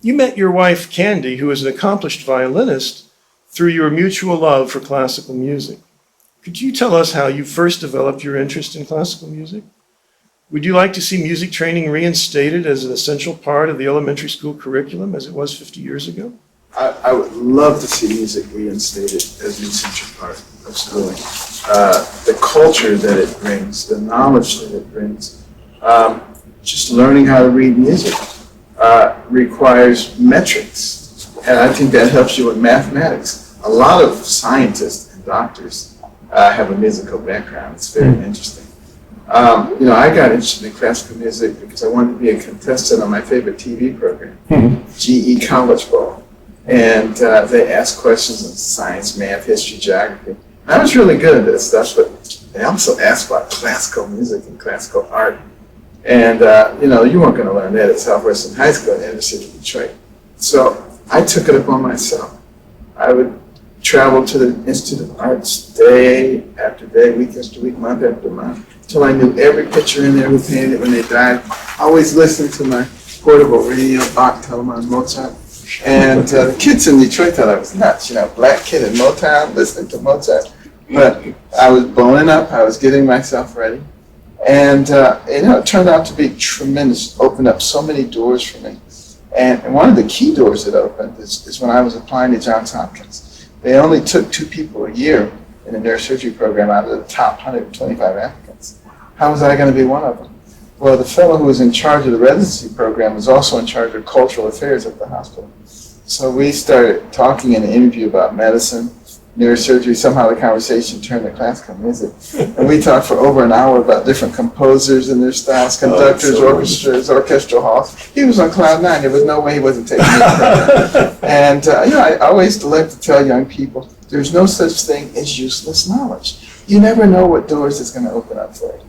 You met your wife, Candy, who is an accomplished violinist, through your mutual love for classical music. Could you tell us how you first developed your interest in classical music? Would you like to see music training reinstated as an essential part of the elementary school curriculum as it was 50 years ago? I would love to see music reinstated as an essential part of schooling. The culture that it brings, the knowledge that it brings, just learning how to read music requires metrics. And I think that helps you with mathematics. A lot of scientists and doctors have a musical background. It's very interesting. I got interested in classical music because I wanted to be a contestant on my favorite TV program, GE College Ball. And they asked questions in science, math, history, geography. I was really good at this stuff, but they also asked about classical music and classical art. And, you weren't going to learn that at Southwestern High School in the inner city of Detroit. So I took it upon myself. I would travel to the Institute of Arts day after day, week after week, month after month, until I knew every picture in there who painted it when they died. Always listening to my portable radio, Bach, Telemann, Mozart. And the kids in Detroit thought I was nuts, black kid in Motown listening to Mozart. But I was boning up, I was getting myself ready. And it turned out to be tremendous, opened up so many doors for me. And one of the key doors that opened is when I was applying to Johns Hopkins. They only took 2 people a year in the neurosurgery program out of the top 125 applicants. How was I going to be one of them? Well, the fellow who was in charge of the residency program was also in charge of cultural affairs at the hospital. So we started talking in an interview about medicine, neurosurgery. Somehow the conversation turned to classical music. And we talked for over an hour about different composers and their styles, conductors, orchestras, orchestral halls. He was on cloud 9. There was no way he wasn't taking it. And, I always like to tell young people, there's no such thing as useless knowledge. You never know what doors it's going to open up for you.